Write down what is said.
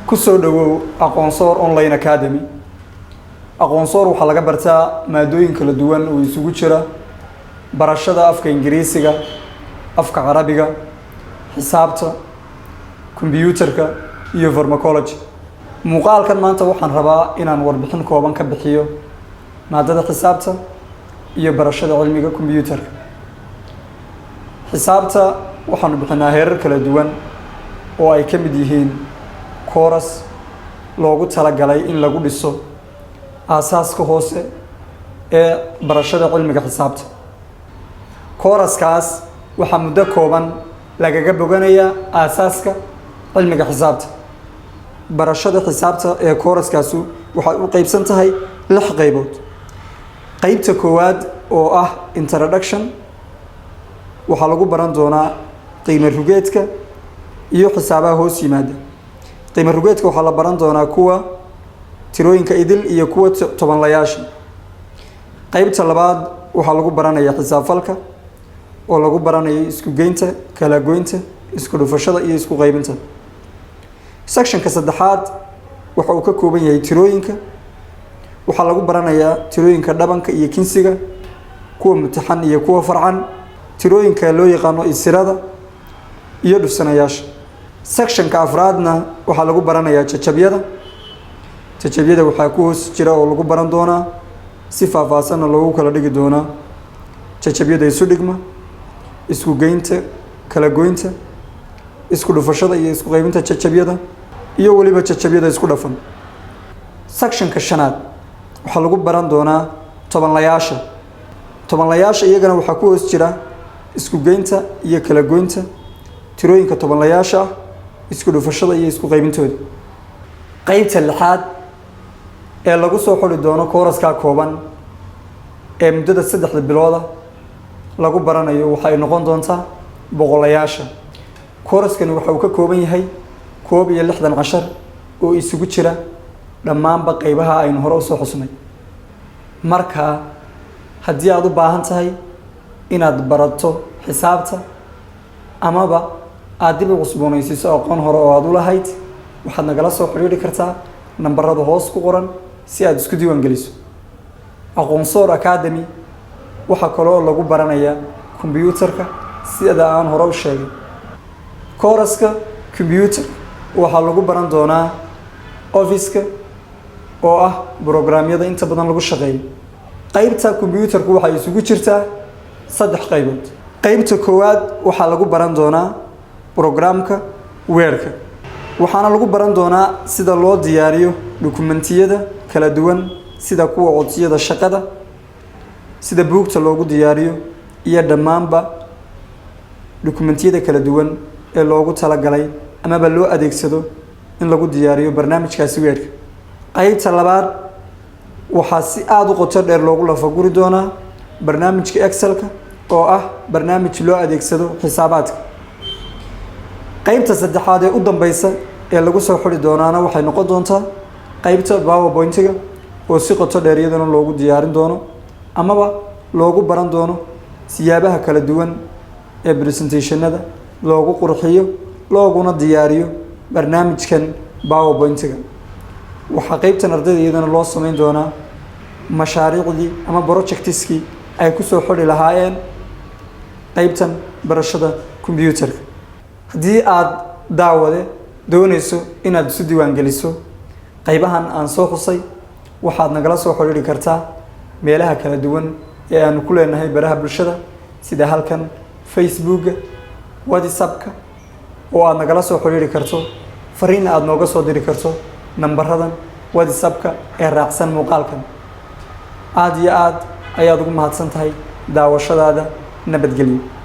kusoo dhawow aqoonsoor online academy. aqoonsoor waxaa laga bartaa maadooyin kala duwan oo isugu jira barashada afka Ingiriisiga, afka Carabiga, xisaabta, kombiyuutarka iyo pharmacology. muuqaalkan maanta waxaan rabaa inaan warbixin kooban ka bixiyo maadada xisaabta iyo barashada cilmiga kombiyuutarka. xisaabta waxaanu bixinaa heerar kala duwan oo ay ka mid yihiin course loogu talagalay in lagu dhiso aasaaska hoose ee barashada cilmiga xisaabta. course-kaas waxaa muddo kooban lagaga boganayaa aasaaska cilmiga xisaabta. barashada xisaabta ee course-kaasi waxay u qaybsan tahay 6 qaybood. qaybta koowaad oo ah introduction waxaa lagu baran doonaa qiimo rugeedka iyo xisaabaha hoos yimaada. qiimo rugeedka waxaa la baran doonaa kuwa tirooyinka idil iyo kuwa tobanlayaasha. qaybta labaad waxaa lagu baranayaa xisaabfalka oo lagu baranayo isku geynta, kala goynta, isku dhufashada iyo isku qaybinta. sectionka saddexaad waxa uu ka kooban yahay tirooyinka. waxaa lagu baranayaa tirooyinka dhabanka iyo kinsiga, kuwa mutaxan iyo kuwa farcan, tirooyinka loo yaqaano isirada iyo dhufsanayaasha. sectionka afraadna waxaa lagu baranayaa jajabyada. jajabyada waxaa ku hoos jira oo lagu baran doonaa si faahfaahsanna loogu kala dhigi doonaa jajabyada isu dhigma, isku geynta, kala goynta, isku dhufashada iyo isku qaybinta jajabyada iyo weliba jajabyada isku dhafan. sectionka shanaad waxaa lagu baran doonaa tobanlayaasha. tobanlayaasha iyagana waxaa ku hoos jira isku geynta iyo kala goynta, tirooyinka tobanlayaasha ah, isku dhufashada iyo isku qaybintooda. qaybta lixaad ee lagu soo xuli doono course-ka kooban ee muddada 3 bilooda lagu baranayo waxay noqon doontaa boqolayaasha. course-kani waxa uu ka kooban yahay 61 cashar oo isugu jira dhammaanba qaybaha aynu hore u soo xusnay. marka haddii aad u baahan tahay inaad barato xisaabta amaba aad dib u cusboonaysiiso aqoon hore oo aad u lahayd, waxaad nagala soo xiriiri kartaa nambarada hoos ku qoran si aad isku diiwaan geliso. aqoonsoor academy waxaa kaloo lagu baranayaa kombiyuutarka sida aan hore u sheegay. course-ka kombiyuutarka waxaa lagu baran doonaa office-ka oo ah programyada inta badan lagu shaqeeyo. qaybta kombiyuutarku waxay isugu jirtaa 3 qaybood. qaybta koowaad waxaa lagu baran doonaa programka Word-ka. waxaana lagu baran doonaa sida loo diyaariyo dokumentiyada kala duwan sida kuwa codsiyada shaqada, sida buugta loogu diyaariyo iyo dhammaanba dokumentiyada kala duwan ee loogu talagalay amaba loo adeegsado in lagu diyaariyo barnaamijkaasi Word-ka. qaybta labaad waxaa si aad u qoto dheer loogu lafaguri doonaa barnaamijka Excel-ka oo ah barnaamij loo adeegsado xisaabaadka. qaybta saddexaad ee u dambaysa ee lagu soo xuli doonaana waxay noqon doontaa qaybta PowerPoint-ga oo si qoto dheer iyadana loogu diyaarin doono amaba loogu baran doono siyaabaha kala duwan ee presentation-nada loogu qurxiyo looguna diyaariyo barnaamijkan PowerPoint-ga. waxaa qaybtan ardayda iyadana loo samayn doonaa mashaariicdii ama projectiskii ay ku soo xuli lahaayeen qaybtan barashada kombiyuutarka. haddii aad daawade doonayso inaad isu diiwaan geliso qaybahan aan soo xusay, waxaad nagala soo xiriiri kartaa meelaha kala duwan ee aanu ku leenahay baraha bulshada sida halkan Facebook-ga, WhatsApp-ka oo aad nagala soo xiriiri karto, fariin aad nooga soo diri karto nambaradan WhatsApp-ka ee raacsan muuqaalkan. aad iyo aad ayaad ugu mahadsan tahay daawashadaada. nabadgelyo.